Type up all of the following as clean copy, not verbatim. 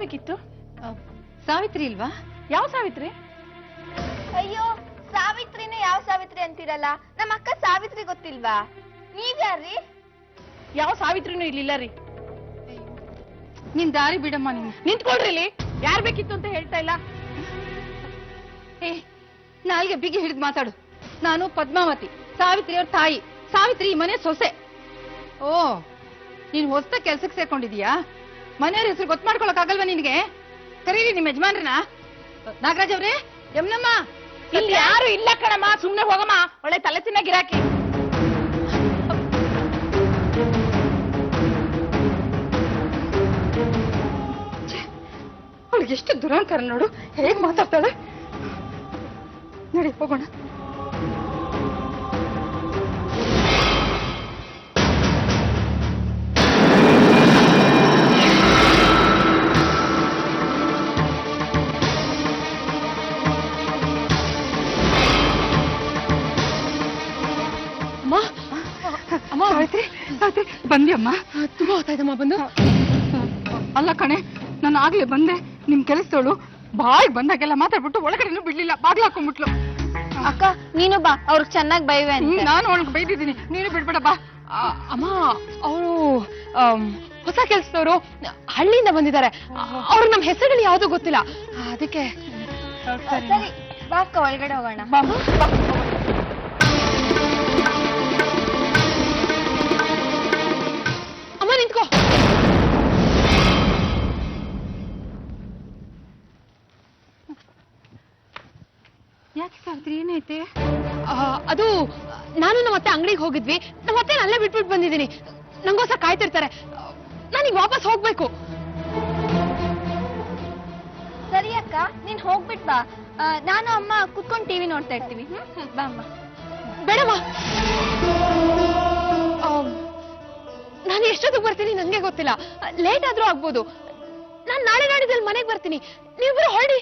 ಬೇಕಿತ್ತು? ಸಾವಿತ್ರಿ ಇಲ್ವಾ? ಯಾವ ಸಾವಿತ್ರಿ? ಅಯ್ಯೋ, ಸಾವಿತ್ರಿನ ಯಾವ ಸಾವಿತ್ರಿ ಅಂತೀರಲ್ಲ, ನಮ್ಮ ಅಕ್ಕ ಸಾವಿತ್ರಿ ಗೊತ್ತಿಲ್ವಾ? ನೀವ್ಯಾರ್ರಿ? ಯಾವ ಸಾವಿತ್ರಿನೂ ಇರ್ಲಿಲ್ಲ ರೀ. ನಿನ್ ದಾರಿ ಬಿಡಮ್ಮ. ನೀನು ನಿಂತ್ಕೊಳ್ರಿ ಇಲ್ಲಿ. ಯಾರ್ ಬೇಕಿತ್ತು ಅಂತ ಹೇಳ್ತಾ ಇಲ್ಲ. ನಾಲ್ಗೆ ಬಿಗಿ ಹಿಡಿದು ಮಾತಾಡು. ನಾನು ಪದ್ಮಾವತಿ, ಸಾವಿತ್ರಿ ಅವ್ರ ತಾಯಿ. ಸಾವಿತ್ರಿ ಈ ಮನೆ ಸೊಸೆ. ಓ, ನೀನ್ ಹೊಸ ಕೆಲ್ಸಕ್ಕೆ ಸೇರ್ಕೊಂಡಿದೀಯಾ? ಮನೆಯವ್ರ ಹೆಸರು ಗೊತ್ತು ಮಾಡ್ಕೊಳಕ್ ಆಗಲ್ವಾ ನಿನ್ಗೆ? ಕರೀರಿ ನಿಮ್ ಯಜಮಾನ್ರನ. ನಾಗರಾಜ್ ಅವ್ರೆ, ಯಮ್ನಮ್ಮ. ಇಲ್ಲಿ ಯಾರು ಇಲ್ಲ ಕಣಮ್ಮ, ಸುಮ್ನೆ ಹೋಗಮ್ಮ. ಒಳ್ಳೆ ತಲೆ ತಿನ್ನ ಗಿರಾಕಿ. ಅವ್ಳಿಗೆ ಎಷ್ಟು ದುರಂಕಾರ ನೋಡು, ಹೇಗ್ ಮಾತಾಡ್ತಾಳೆ. ನಡಿ ಹೋಗೋಣ. ಬಂದಿ ಅಮ್ಮ? ತುಂಬಾ ಹೊತ್ತಾಯ್ತಮ್ಮ ಬಂದು. ಅಲ್ಲ ಕಣೆ, ನಾನು ಆಗ್ಲೇ ಬಂದೆ. ನಿಮ್ ಕೆಲಸದವಳು ಬಾಯ್ ಬಂದಾಗೆಲ್ಲ ಮಾತಾಡ್ಬಿಟ್ಟು ಒಳಗಡೆನೂ ಬಿಡ್ಲಿಲ್ಲ, ಬಾಗ್ಲ ಹಾಕೊಂಡ್ಬಿಟ್ಲು. ಅಕ್ಕ ನೀನು ಬಾ, ಅವ್ರಿಗೆ ಚೆನ್ನಾಗಿ ಬೈವೆ. ನಾನು ಅವಳಿಗೆ ಬೈದಿದ್ದೀನಿ, ನೀನು ಬಿಡ್ಬೇಡ ಬಾ. ಅಮ್ಮ, ಅವರು ಹೊಸ ಕೆಲ್ಸದವರು ಹಳ್ಳಿಯಿಂದ ಬಂದಿದ್ದಾರೆ. ಅವ್ರಿಗೆ ನಮ್ ಹೆಸರುಗಳು ಯಾವ್ದು ಗೊತ್ತಿಲ್ಲ, ಅದಕ್ಕೆ. ಸರಿ ಬಾ ಅಕ್ಕ, ಒಳಗಡೆ ಹೋಗೋಣ. ಅಮ್ಮ ನಿಂತ್ಕೋ. ಯಾಕೆ ಸಾವಿತ್ರಿ, ಏನೈತೆ? ಅದು ನಾನು ನಮ್ಮ ಅತ್ತೆ ಅಂಗಡಿಗೆ ಹೋಗಿದ್ವಿ. ನಮ್ಮ ಅತ್ತೆ ಅಲ್ಲೇ ಬಿಟ್ಬಿಟ್ಟು ಬಂದಿದ್ದೀನಿ. ನಂಗೋಸ್ಕರ ಕಾಯ್ತಿರ್ತಾರೆ. ನಾನೀಗ ವಾಪಸ್ ಹೋಗ್ಬೇಕು. ಸರಿ ಅಕ್ಕ, ನೀನ್ ಹೋಗ್ಬಿಟ್ ಬಾ. ನಾನು ಅಮ್ಮ ಕುತ್ಕೊಂಡು ಟಿವಿ ನೋಡ್ತಾ ಇರ್ತೀವಿ. ಬಾ ಅಮ್ಮ. ಬೇಡಮ್ಮ, ನಾನು ಎಷ್ಟೊತ್ತಿಗೆ ಬರ್ತೀನಿ ನಂಗೆ ಗೊತ್ತಿಲ್ಲ. ಲೇಟ್ ಆದ್ರೂ ಆಗ್ಬೋದು. ನಾನು ನಾಳೆ ನಾಡಿದ್ದಲ್ಲಿ ಮನೆಗೆ ಬರ್ತೀನಿ. ನೀವಿಬ್ರು ಹೊರಡಿ.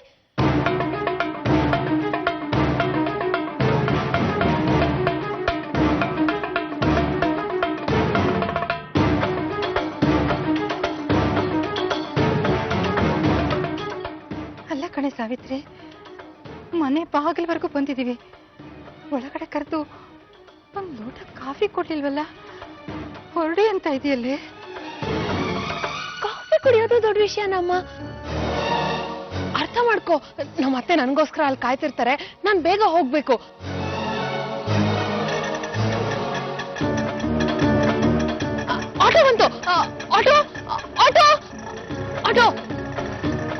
ಅಲ್ಲ ಕಣೆ ಸಾವಿತ್ರಿ, ಮನೆ ಬಾಗಿಲವರೆಗೂ ಬಂದಿದೀವಿ. ಒಳಗಡೆ ಕರೆದು ಒಂದ್ ಲೋಟ ಕಾಫಿ ಕೊಡ್ಲಿಲ್ವಲ್ಲ? ಹೊರಡಿ ಅಂತ ಇದೆಯಲ್ಲೇ. ಕಾಫಿ ಕುಡಿಯೋದು ದೊಡ್ಡ ವಿಷಯನಮ್ಮ. ಅರ್ಥ ಮಾಡ್ಕೋ, ನಮ್ಮ ಅತ್ತೆ ನನ್ಗೋಸ್ಕರ ಅಲ್ಲಿ ಕಾಯ್ತಿರ್ತಾರೆ. ನಾನ್ ಬೇಗ ಹೋಗ್ಬೇಕು. ಆಟೋ ಬಂತು. Auto auto auto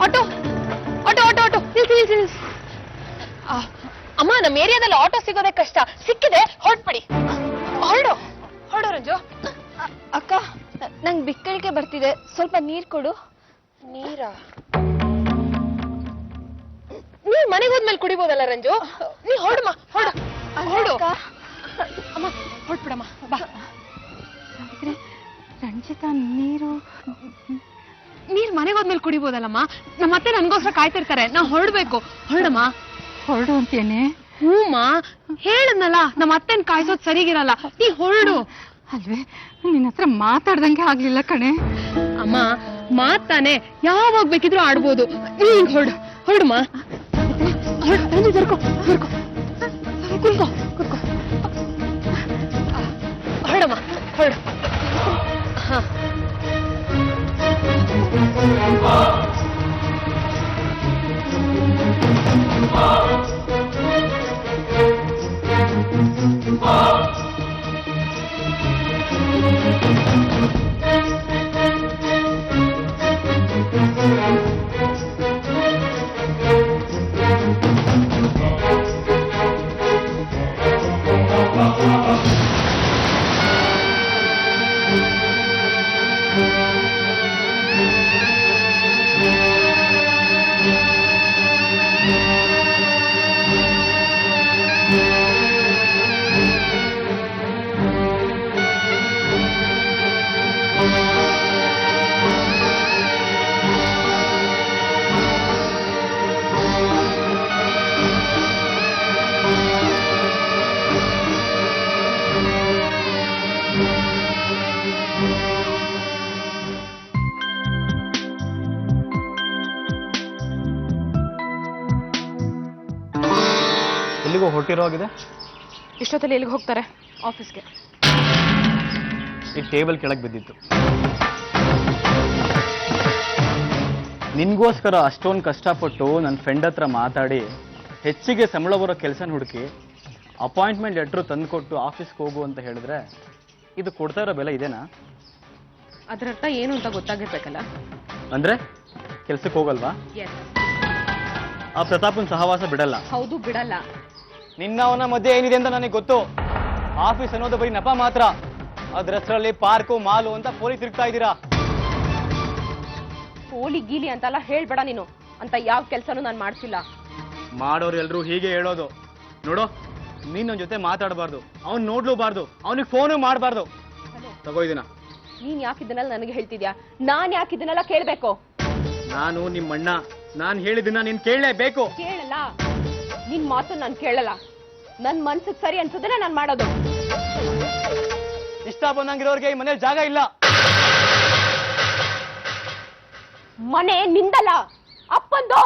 auto auto auto auto ನಿಲ್ಸಿ. ಅಮ್ಮ, ನಮ್ಮ ಏರಿಯಾದಲ್ಲಿ ಆಟೋ ಸಿಗೋದೇ ಕಷ್ಟ. ಸಿಕ್ಕಿದೆ, ಹೊರಟ್ಬಿಡಿ. ಹೊರಡು ರಂಜು. ಅಕ್ಕ, ನಂಗೆ ಬಿಕ್ಕಳಿಕೆ ಬರ್ತಿದೆ, ಸ್ವಲ್ಪ ನೀರ್ ಕೊಡು. ನೀರ ನೀ ಮನೆಗೆ ಹೋದ್ಮೇಲೆ ಕುಡಿಬೋದಲ್ಲ ರಂಜು. ನೀ ಹೊರಡಮ್ಮ, ಹೊರಡು. ಅಮ್ಮ ಹೊರಟ್ಬಿಡಮ್ಮ, ಬಾ. ಸಾವಿತ್ರಿ, ರಂಜಿತಾ ನೀರು ಮನೆಗೆ ಹೋದ್ಮೇಲೆ ಕುಡಿಬೋದಲ್ಲಮ್ಮ. ನಮ್ಮ ಅತ್ತೆ ನನ್ಗೋಸ್ಕರ ಕಾಯ್ತಿರ್ತಾರೆ. ನಾ ಹೊರಡ್ಬೇಕು. ಹೊರಡಮ್ಮ. ಹೊರಡು ಅಂತೇನೆ. ಹೂಮ್ಮ, ಹೇಳದ್ನಲ್ಲ, ನಮ್ಮ ಅತ್ತೆನ್ ಕಾಯ್ಸೋದ್ ಸರಿಗಿರಲ್ಲ. ನೀ ಹೊರಡು. ಅಲ್ವೇ, ನಿನ್ನ ಹತ್ರ ಮಾತಾಡ್ದಂಗೆ ಆಗ್ಲಿಲ್ಲ ಕಣೆ. ಅಮ್ಮ, ಮಾತಾನೆ ಯಾವಾಗ ಬೇಕಿದ್ರು ಆಡ್ಬೋದು. ನೀನ್ ಹೊರಡಮ್ಮ. ಹೊರಡಮ್ಮ, ಹೊರಡು. ಎಲ್ಲಿಗೂ ಹೊರಟಿರೋ ಆಗಿದೆ. ಇಷ್ಟೊತ್ತಲ್ಲಿ ಎಲ್ಲಿಗೆ ಹೋಗ್ತಾರೆ? ಆಫೀಸ್ಗೆ. ಈ ಟೇಬಲ್ ಕೆಳಗೆ ಬಿದ್ದಿತ್ತು. ನಿನ್ಗೋಸ್ಕರ ಅಷ್ಟೊಂದು ಕಷ್ಟಪಟ್ಟು ನನ್ನ ಫ್ರೆಂಡ್ ಹತ್ರ ಮಾತಾಡಿ ಹೆಚ್ಚಿಗೆ ಸಂಬಳ ಬರೋ ಕೆಲಸನ ಹುಡುಕಿ ಅಪಾಯಿಂಟ್ಮೆಂಟ್ ಲೆಟ್ರು ತಂದುಕೊಟ್ಟು ಆಫೀಸ್ಗೆ ಹೋಗು ಅಂತ ಹೇಳಿದ್ರೆ ಇದು ಕೊಡ್ತಾ ಇರೋ ಬೆಲೆ ಇದೇನಾ? ಅದರರ್ಥ ಏನು ಅಂತ ಗೊತ್ತಾಗಿರ್ಬೇಕಲ್ಲ. ಅಂದ್ರೆ ಕೆಲ್ಸಕ್ಕೆ ಹೋಗಲ್ವಾ? ಆ ಪ್ರತಾಪನ್ ಸಹವಾಸ ಬಿಡಲ್ಲ. ಹೌದು, ಬಿಡಲ್ಲ. ನಿನ್ನವನ ಮಧ್ಯೆ ಏನಿದೆ ಅಂತ ನನಗೆ ಗೊತ್ತು. ಆಫೀಸ್ ಅನ್ನೋದು ಬರೀ ನೆಪ ಮಾತ್ರ. ಅದ್ರ ಹೆಸರಲ್ಲಿ ಪಾರ್ಕು ಮಾಲು ಅಂತ ಪೋಲಿ ತಿರುಗ್ತಾ ಇದ್ದೀರಾ. ಪೋಲಿ ಗೀಲಿ ಅಂತೆಲ್ಲ ಹೇಳ್ಬೇಡ ನೀನು. ಅಂತ ಯಾವ ಕೆಲಸನೂ ನಾನು ಮಾಡ್ತಿಲ್ಲ. ಮಾಡೋರು ಎಲ್ರು ಹೀಗೆ ಹೇಳೋದು. ನೋಡು, ನೀನ್ ನನ್ನ ಜೊತೆ ಮಾತಾಡಬಾರ್ದು, ಅವ್ನ್ ನೋಡ್ಲೂಬಾರ್ದು, ಅವನಿಗೆ ಫೋನು ಮಾಡಬಾರ್ದು. ತಗೋ ಇದನ್ನ. ನೀನ್ ಯಾಕಿದ್ದನ್ನೆಲ್ಲ ನನಗೆ ಹೇಳ್ತಿದ್ಯಾ? ನಾನ್ ಯಾಕಿದ್ದನ್ನೆಲ್ಲ ಕೇಳ್ಬೇಕು? ನಾನು ನಿಮ್ಮಣ್ಣ, ನಾನ್ ಹೇಳಿದ್ದನ್ನ ನೀನ್ ಕೇಳಲೇಬೇಕು. ಕೇಳಲ್ಲ. ನಿನ್ ಮಾತು ನಾನು ಕೇಳಲ್ಲ. ನನ್ ಮನ್ಸಿಗೆ ಸರಿ ಅನ್ಸೋದನ್ನ ನಾನು ಮಾಡೋದು. ಇಷ್ಟ ಬಂದಂಗಿರೋರ್ಗೆ ಈ ಮನೇಲಿ ಜಾಗ ಇಲ್ಲ. ಮನೆ ನಿಂದಲ್ಲ, ಅಪ್ಪಂದು.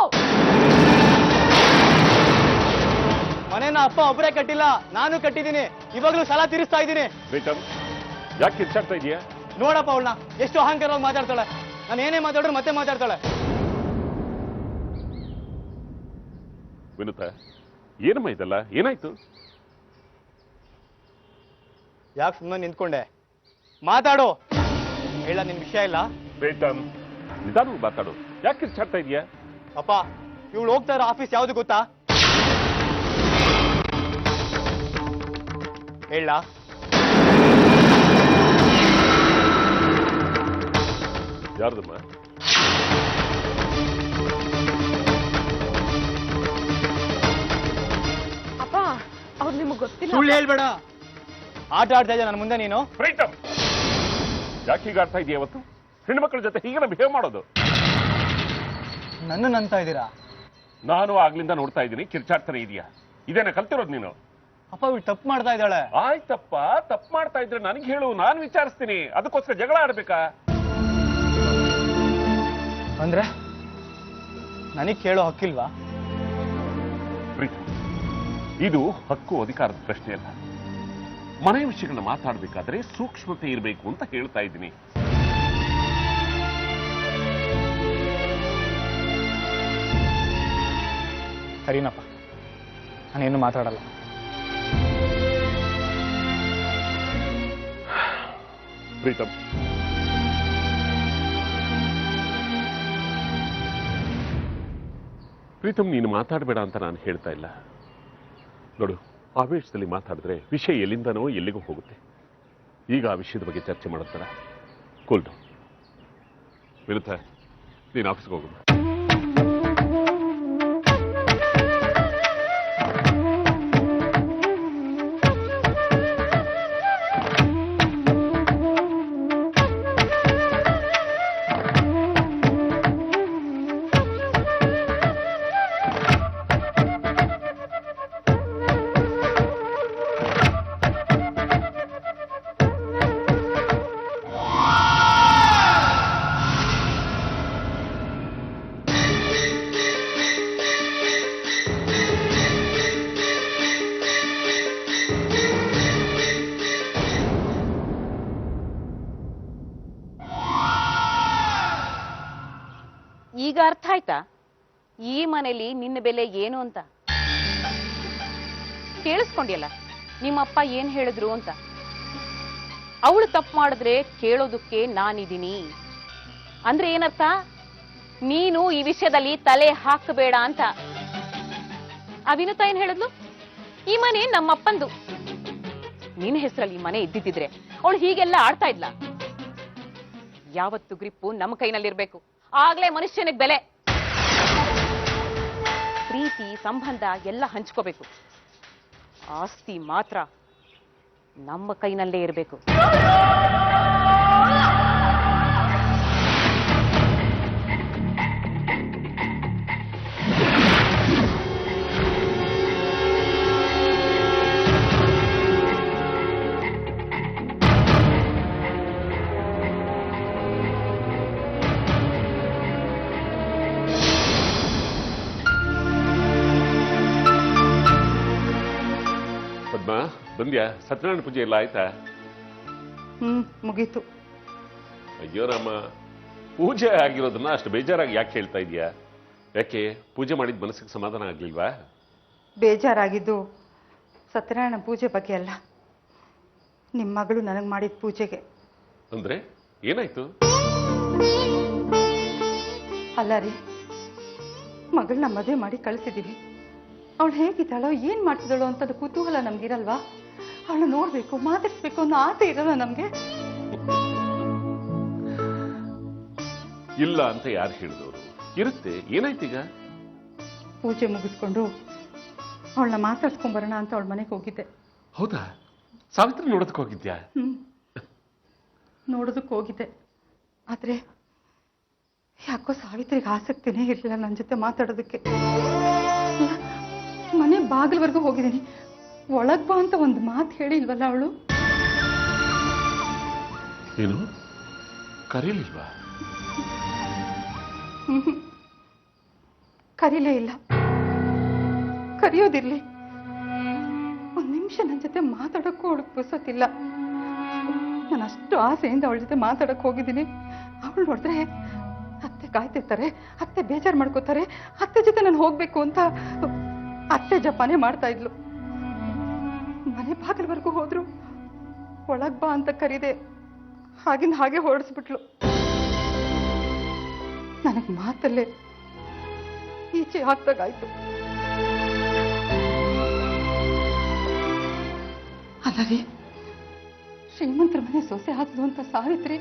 ಮನೇನ ಅಪ್ಪ ಒಬ್ಬರೇ ಕಟ್ಟಿಲ್ಲ, ನಾನು ಕಟ್ಟಿದ್ದೀನಿ. ಇವಾಗ್ಲೂ ಸಾಲ ತೀರಿಸ್ತಾ ಇದ್ದೀನಿ. ಯಾಕೆ ಕಿರ್ಚಾಡ್ತಾ ಇದೀಯಾ? ನೋಡಪ್ಪ ಅವಳನ್ನ, ಎಷ್ಟು ಅಹಂಕಾರವಾಗಿ ಮಾತಾಡ್ತಾಳೆ. ನಾನು ಏನೇ ಮಾತಾಡ್ರು ಮತ್ತೆ ಮಾತಾಡ್ತಾಳೆ. ವಿನುತಾ, ಏನಮ್ಮ ಇದೆಲ್ಲ? ಏನಾಯ್ತು? ಯಾಕೆ ಸುಮ್ಮನೆ ನಿಂತ್ಕೊಂಡೆ? ಮಾತಾಡು. ಹೇಳ, ನಿನ್ ವಿಷಯ ಇಲ್ಲ. ಪ್ರೀತಮ್, ನಿಧಾನ ಮಾತಾಡು. ಯಾಕೆ ಕಿರ್ಚಾಡ್ತಾ ಇದೀಯಾ? ಅಪ್ಪ, ಇವಳು ಹೋಗ್ತಾ ಇರೋ ಆಫೀಸ್ ಯಾವ್ದು ಗೊತ್ತಾ? ಹೇಳ. ಯಾರ್ದಮ್ಮ? ಅಪ್ಪ, ಅವ್ರು ನಿಮಗ್ ಗೊತ್ತಿಲ್ಲ. ಸುಳ್ಳು ಹೇಳ್ಬೇಡ. ಆಟ ಆಡ್ತಾ ಇದ್ದೆ ನನ್ನ ಮುಂದೆ ನೀನು. ಪ್ರೀತಮ್, ಯಾಕೆ ಹೀಗೆ ಆಡ್ತಾ ಇದೀಯ? ಅವತ್ತು ಹೆಣ್ಮಕ್ಳ ಜೊತೆ ಹೀಗೆ ಬಿಹೇವ್ ಮಾಡೋದು? ನನ್ನ ಅಂತ ಇದ್ದೀರಾ? ನಾನು ಆಗ್ಲಿಂದ ನೋಡ್ತಾ ಇದ್ದೀನಿ, ಕಿರ್ಚಾಡ್ತಾನೆ ಇದೀಯಾ. ಇದೇನ ಕಲ್ತಿರೋದು ನೀನು? ಅಪ್ಪ, ಇವಳು ತಪ್ಪು ಮಾಡ್ತಾ ಇದ್ದಾಳೆ. ಆಯ್ತಪ್ಪ, ತಪ್ಪು ಮಾಡ್ತಾ ಇದ್ರೆ ನನಗೆ ಹೇಳು, ನಾನು ವಿಚಾರಿಸ್ತೀನಿ. ಅದಕ್ಕೋಸ್ಕರ ಜಗಳ ಆಡ್ಬೇಕಾ? ಅಂದ್ರೆ ನನಗ್ ಕೇಳೋ ಹಕ್ಕಿಲ್ವಾ? ಪ್ರೀತಮ್, ಇದು ಹಕ್ಕು ಅಧಿಕಾರದ ಪ್ರಶ್ನೆ ಅಲ್ಲ. ಮನೆ ವಿಷಯಗಳನ್ನ ಮಾತಾಡ್ಬೇಕಾದ್ರೆ ಸೂಕ್ಷ್ಮತೆ ಇರಬೇಕು ಅಂತ ಹೇಳ್ತಾ ಇದ್ದೀನಿ. ಸರಿನಪ್ಪ, ನಾನೇನು ಮಾತಾಡಲ್ಲ. ಪ್ರೀತಮ್, ಪ್ರೀತಮ್, ನೀನು ಮಾತಾಡಬೇಡ ಅಂತ ನಾನು ಹೇಳ್ತಾ ಇಲ್ಲ. ನೋಡು, ಆವೇಶದಲ್ಲಿ ಮಾತಾಡಿದ್ರೆ ವಿಷಯ ಎಲ್ಲಿಂದನೋ ಎಲ್ಲಿಗೂ ಹೋಗುತ್ತೆ. ಈಗ ಆ ವಿಷಯದ ಬಗ್ಗೆ ಚರ್ಚೆ ಮಾಡುತ್ತಾರ? Cool down. ವಿನುತಾ, ನೀನು ಆಫೀಸ್ಗೆ ಹೋಗೋಣ. ಈಗ ಅರ್ಥ ಆಯ್ತಾ ಈ ಮನೇಲಿ ನಿನ್ನ ಬೆಲೆ ಏನು ಅಂತ? ಕೇಳಿಸ್ಕೊಂಡಿಯಲ್ಲ ನಿಮ್ಮಪ್ಪ ಏನ್ ಹೇಳಿದ್ರು ಅಂತ. ಅವಳು ತಪ್ಪು ಮಾಡಿದ್ರೆ ಕೇಳೋದಕ್ಕೆ ನಾನಿದ್ದೀನಿ ಅಂದ್ರೆ ಏನರ್ಥ? ನೀನು ಈ ವಿಷಯದಲ್ಲಿ ತಲೆ ಹಾಕಬೇಡ ಅಂತ. ಆ ವಿನುತಾ ಏನ್ ಹೇಳಿದ್ಲು? ಈ ಮನೆ ನಮ್ಮಪ್ಪಂದು, ನಿನ್ನ ಹೆಸರಲ್ಲಿ ಈ ಮನೆ ಇದ್ದಿದ್ರೆ ಅವಳು ಹೀಗೆಲ್ಲ ಆಡ್ತಾ ಇದ್ಲ? ಯಾವತ್ತು ಗ್ರಿಪ್ಪು ನಮ್ಮ ಕೈನಲ್ಲಿರ್ಬೇಕು, ಆಗ್ಲೇ ಮನುಷ್ಯನಿಗೆ ಬೆಲೆ. ಪ್ರೀತಿ ಸಂಬಂಧ ಎಲ್ಲ ಹಂಚ್ಕೋಬೇಕು, ಆಸ್ತಿ ಮಾತ್ರ ನಮ್ಮ ಕೈನಲ್ಲೇ ಇರಬೇಕು. ಪದ್ಮ, ಬಂದ್ಯಾ? ಸತ್ಯನಾರಾಯಣ ಪೂಜೆ ಎಲ್ಲ ಆಯ್ತಾ? ಮುಗೀತು. ಅಯ್ಯೋ ರಾಮ, ಪೂಜೆ ಆಗಿರೋದನ್ನ ಅಷ್ಟು ಬೇಜಾರಾಗಿ ಯಾಕೆ ಹೇಳ್ತಾ ಇದೀಯಾ? ಯಾಕೆ ಪೂಜೆ ಮಾಡಿದ ಮನಸ್ಸಿಗೆ ಸಮಾಧಾನ ಆಗ್ಲಿಲ್ವಾ? ಬೇಜಾರಾಗಿದ್ದು ಸತ್ಯನಾರಾಯಣ ಪೂಜೆ ಬಗ್ಗೆ ಅಲ್ಲ, ನಿಮ್ಮ ಮಗಳು ನನಗೆ ಮಾಡಿದ ಪೂಜೆಗೆ. ಅಂದ್ರೆ ಏನಾಯ್ತು? ಅಲ್ಲ ರೀ, ಮಗಳನ್ನ ಮದುವೆ ಮಾಡಿ ಕಳಿಸಿದೀವಿ. ಅವಳು ಹೇಗಿದ್ದಾಳೋ ಏನ್ ಮಾಡ್ತಿದ್ದಾಳೋ ಅಂತದ್ದು ಕುತೂಹಲ ನಮ್ಗಿರಲ್ವಾ? ಅವಳು ನೋಡ್ಬೇಕು, ಮಾತಾಡ್ಸ್ಬೇಕು ಅನ್ನೋ ಆಸೆ ಇರಲ್ಲ ನಮ್ಗೆ? ಇಲ್ಲ ಅಂತ ಯಾರು ಹೇಳಿದವರು? ಇರುತ್ತೆ. ಏನಾಯ್ತೀಗ? ಪೂಜೆ ಮುಗಿಸ್ಕೊಂಡು ಅವಳನ್ನ ಮಾತಾಡ್ಸ್ಕೊಂಡ್ ಬರೋಣ ಅಂತ ಅವಳ ಮನೆಗೆ ಹೋಗಿದ್ದೆ. ಹೌದಾ? ಸಾವಿತ್ರಿ ನೋಡೋದಕ್ಕೆ ಹೋಗಿದ್ಯಾ? ನೋಡೋದಕ್ಕೆ ಹೋಗಿದ್ದೆ. ಆದ್ರೆ ಯಾಕೋ ಸಾವಿತ್ರಿಗೆ ಆಸಕ್ತಿನೇ ಇರಲಿಲ್ಲ ನನ್ನ ಜೊತೆ ಮಾತಾಡೋದಕ್ಕೆ. ಮನೆ ಬಾಗಿಲವರೆಗೂ ಹೋಗಿದ್ದೀನಿ, ಒಳಗ್ ಬಾ ಅಂತ ಒಂದು ಮಾತು ಹೇಳಿಲ್ವಲ್ಲ ಅವಳು. ಏನು ಕರೀಲಿಲ್ವಾ? ಕರೀಲೇ ಇಲ್ಲ. ಕರೆಯೋದಿರ್ಲಿ, ಒಂದ್ ನಿಮಿಷ ನನ್ನ ಜೊತೆ ಮಾತಾಡಕ್ಕೂ ಅವಳಿಗೆ ಪುರ್ಸೊತ್ತಿಲ್ಲ. ನಾನು ಅಷ್ಟು ಆಸೆಯಿಂದ ಅವಳ ಜೊತೆ ಮಾತಾಡಕ್ ಹೋಗಿದ್ದೀನಿ. ಅವಳು ನೋಡಿದ್ರೆ ಅತ್ತೆ ಕಾಯ್ತಿರ್ತಾರೆ, ಅತ್ತೆ ಬೇಜಾರು ಮಾಡ್ಕೋತಾರೆ, ಅತ್ತೆ ಜೊತೆ ನಾನು ಹೋಗ್ಬೇಕು ಅಂತ ಅತ್ತೆ ಜಪಾನೇ ಮಾಡ್ತಾ ಇದ್ಲು. ಮನೆ ಬಾಗಿಲವರೆಗೂ ಹೋದ್ರು, ಒಳಗ್ ಬಾ ಅಂತ ಕರೀದೆ, ಹಾಗಿಂದ ಹಾಗೆ ಹೊರಡಿಸ್ಬಿಟ್ಲು. ನನಗ್ ಮಾತಲ್ಲೇ ಈಚೆ ಹಾಕ್ದಾಗಾಯ್ತು. ಅಲ್ಲರಿ, ಶ್ರೀಮಂತರ ಮನೆ ಸೊಸೆ ಆದ್ಲು ಅಂತ ಸಾವಿತ್ರಿ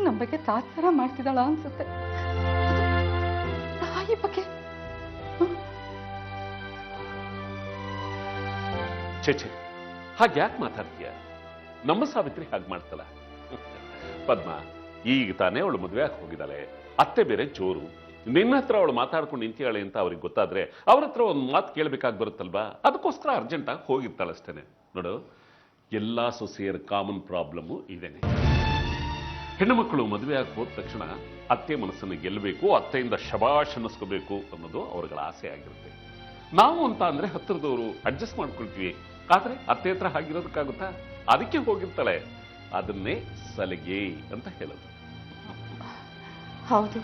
ನಮ್ಮ ಬಗ್ಗೆ ತಾತ್ಸಾರ ಮಾಡ್ತಿದ್ದಾಳ ಅನ್ಸುತ್ತೆ. ತಾಯಿ ಬಗ್ಗೆ ಛೆ, ಹಾಗೆ ಯಾಕೆ ಮಾತಾಡ್ತೀಯ? ನಮ್ಮ ಸಾವಿತ್ರಿ ಹಾಗೆ ಮಾಡ್ತಲ್ಲ. ಪದ್ಮ, ಈಗ ತಾನೇ ಅವಳು ಮದುವೆ ಆಗಿ ಹೋಗಿದ್ದಾಳೆ. ಅತ್ತೆ ಬೇರೆ ಜೋರು. ನಿನ್ನ ಹತ್ರ ಅವಳು ಮಾತಾಡ್ಕೊಂಡು ನಿಂತಿಯಾಳೆ ಅಂತ ಅವ್ರಿಗೆ ಗೊತ್ತಾದ್ರೆ ಅವ್ರ ಹತ್ರ ಒಂದು ಮಾತು ಕೇಳಬೇಕಾಗಿ ಬರುತ್ತಲ್ವಾ? ಅದಕ್ಕೋಸ್ಕರ ಅರ್ಜೆಂಟ್ ಆಗಿ ಹೋಗಿರ್ತಾಳಷ್ಟೇನೆ. ನೋಡು, ಎಲ್ಲಾ ಸೊಸೆಯರ ಕಾಮನ್ ಪ್ರಾಬ್ಲಮ್ ಇದೇನೆ. ಹೆಣ್ಣು ಮಕ್ಕಳು ಮದುವೆ ಆಗಿ ಹೋದ ತಕ್ಷಣ ಅತ್ತೆ ಮನಸ್ಸನ್ನು ಗೆಲ್ಲಬೇಕು, ಅತ್ತೆಯಿಂದ ಶಬಾಷ್ ಅನ್ನಿಸ್ಕೋಬೇಕು ಅನ್ನೋದು ಅವ್ರಗಳ ಆಸೆ ಆಗಿರುತ್ತೆ. ನಾವು ಅಂತ ಅಂದ್ರೆ ಹತ್ತಿರದವರು ಅಡ್ಜಸ್ಟ್ ಮಾಡ್ಕೊಳ್ತೀವಿ. ಆದ್ರೆ ಅತ್ತೆ ಹತ್ರ ಹಾಗಿರೋದಕ್ಕಾಗುತ್ತಾ? ಅದಕ್ಕೆ ಹೋಗಿರ್ತಾಳೆ. ಅದನ್ನೇ ಸಲಿಗೆ ಅಂತ ಹೇಳೋದು. ಹೌದು,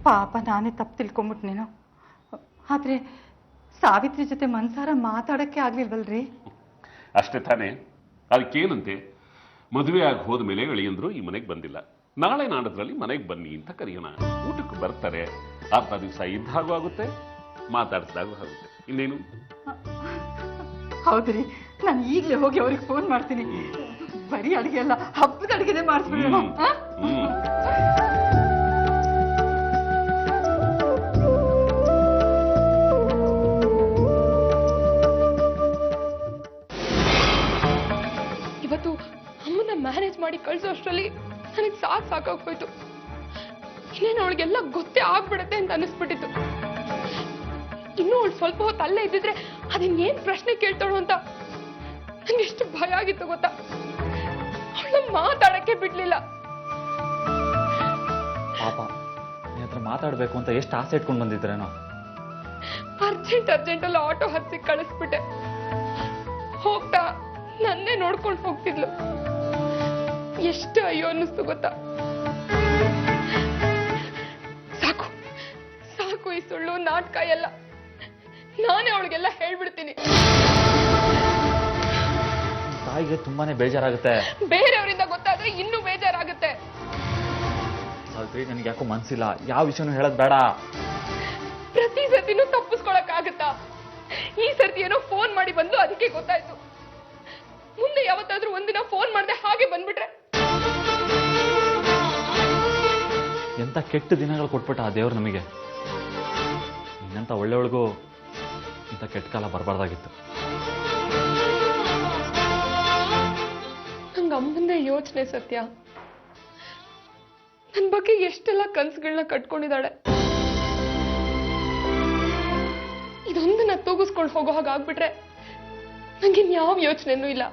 ಪಾಪ ನಾನೇ ತಪ್ಪು ತಿಳ್ಕೊಂಬಿಟ್ನೇನೋ. ಆದ್ರೆ ಸಾವಿತ್ರಿ ಜೊತೆ ಮನ್ಸಾರ ಮಾತಾಡಕ್ಕೆ ಆಗ್ಲಿಲ್ವಲ್ರಿ? ಅಷ್ಟೇ ತಾನೇ. ಅದಕ್ಕೇನಂತೆ? ಮದುವೆ ಆಗಿ ಹೋದ್ಮೇಲೆ ಅಳಿಯಂದ್ರು ಈ ಮನೆಗೆ ಬಂದಿಲ್ಲ, ನಾಳೆ ನಾಡದ್ರಲ್ಲಿ ಮನೆಗೆ ಬನ್ನಿ ಅಂತ ಕರೆಯೋಣ. ಊಟಕ್ಕೆ ಬರ್ತಾರೆ. ಅರ್ಧ ದಿವಸ ಇದ್ದಾಗೂ ಆಗುತ್ತೆ, ಮಾತಾಡಿಸಿದಾಗೂ ಆಗುತ್ತೆ. ಇನ್ನೇನು? ಹೌದ್ರಿ, ನಾನು ಈಗಲೇ ಹೋಗಿ ಅವ್ರಿಗೆ ಫೋನ್ ಮಾಡ್ತೀನಿ. ಬರೀ ಅಡಿಗೆ ಅಲ್ಲ, ಹಬ್ಬದ ಅಡಿಗೆನೇ ಮಾಡಿಸ್ಬಿಡೋಣ. ಇವತ್ತು ಅಮ್ಮನ ಮ್ಯಾನೇಜ್ ಮಾಡಿ ಕಳ್ಸೋ ಅಷ್ಟರಲ್ಲಿ ನನಗೆ ಸಾಕಾಗೋಯ್ತು. ಇನ್ನೇನು ಅವಳಿಗೆಲ್ಲ ಗೊತ್ತೇ ಆಗ್ಬಿಡತ್ತೆ ಅಂತ ಅನಿಸ್ಬಿಟ್ಟಿತ್ತು. ಇನ್ನೂ ಅವಳು ಸ್ವಲ್ಪ ಹೊತ್ತು ಅಲ್ಲೇ ಇದ್ದಿದ್ರೆ ಅದನ್ನೇನ್ ಪ್ರಶ್ನೆ ಕೇಳ್ತಾಳು ಅಂತ ನಂಗೆ ಎಷ್ಟು ಭಯ ಆಗಿತ್ತು ಗೊತ್ತಾ? ಅವಳ ಮಾತಾಡಕ್ಕೆ ಬಿಡ್ಲಿಲ್ಲ. ಪಾಪ, ನಿನ್ನ ಹತ್ರ ಮಾತಾಡ್ಬೇಕು ಅಂತ ಎಷ್ಟು ಆಸೆ ಇಟ್ಕೊಂಡು ಬಂದಿದ್ರೇನೋ. ಅರ್ಜೆಂಟ್ ಅಲ್ಲಿ ಆಟೋ ಹತ್ತಿ ಕಳಿಸ್ಬಿಟ್ಟೆ. ಹೋಗ್ತಾ ನನ್ನೇ ನೋಡ್ಕೊಂಡು ಹೋಗ್ತಿದ್ಲು. ಎಷ್ಟು ಅಯ್ಯೋ ಅನ್ನಿಸ್ತು ಗೊತ್ತಾ? ಈ ಸುಳ್ಳು ನಾಟಕ ಎಲ್ಲ ನಾನೇ ಅವಳಿಗೆಲ್ಲ ಹೇಳ್ಬಿಡ್ತೀನಿ. ತಾಯಿಗೆ ತುಂಬಾನೇ ಬೇಜಾರಾಗುತ್ತೆ. ಬೇರೆಯವರಿಂದ ಗೊತ್ತಾದ್ರೆ ಇನ್ನೂ ಬೇಜಾರಾಗುತ್ತೆ. ಸಾವಿತ್ರಿ, ನನಗೆ ಯಾಕೋ ಮನ್ಸಿಲ್ಲ. ಯಾವ ವಿಷಯನೂ ಹೇಳೋದ್ ಬೇಡ. ಪ್ರತಿ ಸರ್ತಿನೂ ತಪ್ಪಿಸ್ಕೊಳಕ್ ಆಗತ್ತಾ? ಈ ಸರ್ತಿ ಏನೋ ಫೋನ್ ಮಾಡಿ ಬಂದು ಅದಕ್ಕೆ ಗೊತ್ತಾಯ್ತು. ಮುಂದೆ ಯಾವತ್ತಾದ್ರೂ ಒಂದಿನ ಫೋನ್ ಮಾಡದೆ ಹಾಗೆ ಬಂದ್ಬಿಟ್ರೆ? ಎಂತ ಕೆಟ್ಟ ದಿನಗಳು ಕೊಟ್ಬಿಟ್ಟ ಆ ದೇವ್ರು ನಮಗೆ. ಇನ್ನಂತ ಒಳ್ಳೆಯೊಳಗೂ ಇಂಥ ಕೆಟ್ಟ ಕಾಲ ಬರಬಾರ್ದಾಗಿತ್ತು. ನಂಗೆ ಅಮ್ಮಂದೇ ಯೋಚನೆ ಸತ್ಯ. ನನ್ ಬಗ್ಗೆ ಎಷ್ಟೆಲ್ಲ ಕನ್ಸುಗಳನ್ನ ಕಟ್ಕೊಂಡಿದ್ದಾಳೆ. ಇದೊಂದನ್ನ ತೂಗಿಸ್ಕೊಂಡು ಹೋಗೋ ಹಾಗಾಗ್ಬಿಟ್ರೆ ನಂಗಿನ್ಯಾವ ಯೋಚನೆನೂ ಇಲ್ಲ.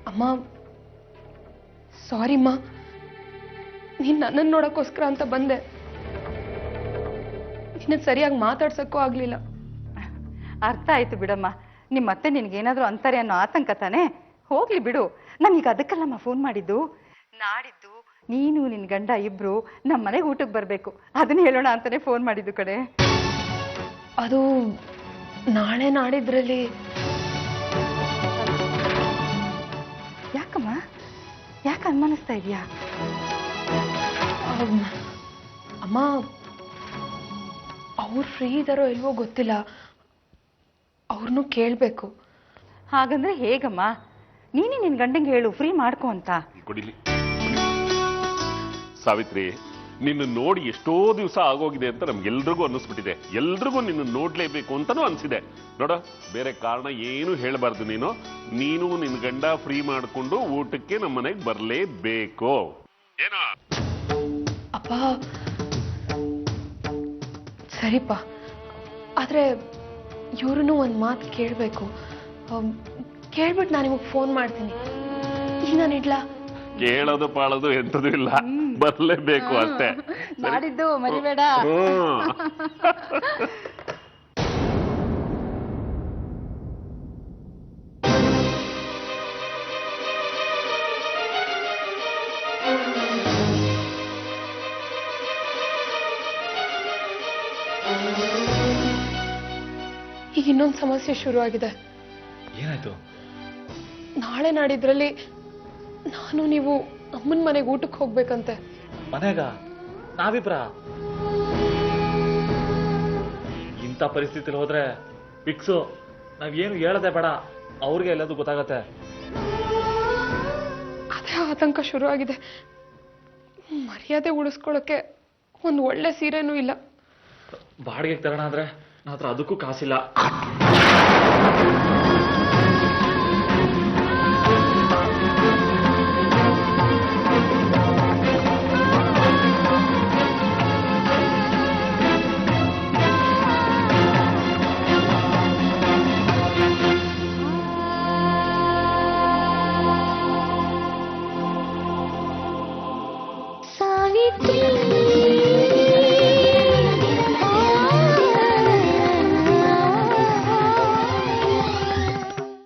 ಅಮ್ಮ, ಸಾರಿಮ್ಮ. ನೀನ್ ನನ್ನನ್ನು ನೋಡಕ್ಕೋಸ್ಕರ ಅಂತ ಬಂದೆ. ನಿನ್ನ ಸರಿಯಾಗಿ ಮಾತಾಡ್ಸಕ್ಕೂ ಆಗ್ಲಿಲ್ಲ. ಅರ್ಥ ಆಯ್ತು ಬಿಡಮ್ಮ. ನಿಮ್ಮತ್ತೆ ನಿನ್ಗೇನಾದ್ರೂ ಅಂತಾರೆ ಅನ್ನೋ ಆತಂಕ ತಾನೆ. ಹೋಗ್ಲಿ ಬಿಡು. ನಾನೀಗ ಅದಕ್ಕಲ್ಲಮ್ಮ ಫೋನ್ ಮಾಡಿದ್ದು. ನಾಡಿದ್ದು ನೀನು ನಿನ್ ಗಂಡ ಇಬ್ರು ನಮ್ಮ ಮನೆಗೆ ಊಟಕ್ಕೆ ಬರ್ಬೇಕು, ಅದನ್ನ ಹೇಳೋಣ ಅಂತಾನೆ ಫೋನ್ ಮಾಡಿದ್ದು ಕಡೆ. ಅದು ನಾಳೆ ನಾಡಿದ್ರಲ್ಲಿ. ಯಾಕಮ್ಮ, ಯಾಕೆ ಅನುಮಾನಿಸ್ತಾ ಇದೀಯಾ? ಅಮ್ಮ, ಅವ್ರು ಫ್ರೀ ಇದಾರೋ ಇಲ್ವೋ ಗೊತ್ತಿಲ್ಲ. ಅವ್ರನ್ನೂ ಕೇಳ್ಬೇಕು. ಹಾಗಂದ್ರೆ ಹೇಗಮ್ಮ? ನೀನೇ ನಿನ್ ಗಂಡಂಗೆ ಹೇಳು ಫ್ರೀ ಮಾಡ್ಕೊ ಅಂತ. ಕೊಡಿಲಿ. ಸಾವಿತ್ರಿ, ನಿನ್ನ ನೋಡಿ ಎಷ್ಟೋ ದಿವಸ ಆಗೋಗಿದೆ ಅಂತ ನಮ್ಗೆಲ್ರಿಗೂ ಅನ್ನಿಸ್ಬಿಟ್ಟಿದೆ. ಎಲ್ರಿಗೂ ನಿನ್ನ ನೋಡ್ಲೇಬೇಕು ಅಂತಾನೂ ಅನ್ಸಿದೆ. ನೋಡ, ಬೇರೆ ಕಾರಣ ಏನು ಹೇಳಬಾರ್ದು. ನೀನು ನಿನ್ನ ಗಂಡ ಫ್ರೀ ಮಾಡಿಕೊಂಡು ಊಟಕ್ಕೆ ನಮ್ಮ ಮನೆಗೆ ಬರ್ಲೇಬೇಕು. ಏನೋ ಅಪ್ಪ, ಸರಿಪ್ಪ. ಆದ್ರೆ ಇವ್ರನ್ನೂ ಒಂದ್ ಮಾತು ಕೇಳ್ಬೇಕು. ಕೇಳ್ಬಿಟ್ಟು ನಾನು ನಿಮಗೆ ಫೋನ್ ಮಾಡ್ತೀನಿ. ಈಗ ನಾನು ಇಡ್ಲಾ? ಕೇಳೋದು ಪಾಳೋದು ಎಂತದೂ ಇಲ್ಲ, ಬರ್ಲೇಬೇಕು ಅಷ್ಟೇ. ನಾಡಿದ್ದು ಮರಿಬೇಡ. ಈಗ ಇನ್ನೊಂದು ಸಮಸ್ಯೆ ಶುರುವಾಗಿದೆ. ಏನಾಯ್ತು? ನಾಳೆ ನಾಡಿದ್ರಲ್ಲಿ ನಾನು ನೀವು ಅಮ್ಮನ ಮನೆಗೆ ಊಟಕ್ಕೆ ಹೋಗ್ಬೇಕಂತೆ. ಮನೆಗ ನಾವಿಬ್ರ? ಇಂಥ ಪರಿಸ್ಥಿತಿಲಿ ಹೋದ್ರೆ ಫಿಕ್ಸು. ನಾವೇನು ಹೇಳದೆ ಬೇಡ, ಅವ್ರಿಗೆ ಎಲ್ಲದೂ ಗೊತ್ತಾಗತ್ತೆ. ಅದೇ ಆತಂಕ ಶುರುವಾಗಿದೆ. ಮರ್ಯಾದೆ ಉಳಿಸ್ಕೊಳ್ಳೋಕೆ ಒಂದು ಒಳ್ಳೆ ಸೀರೆನೂ ಇಲ್ಲ. ಬಾಡಿಗೆಗೆ ತರೋಣ ಅಂದ್ರೆ ನನ್ನ ಹತ್ರ ಅದಕ್ಕೂ ಕಾಸಿಲ್ಲ.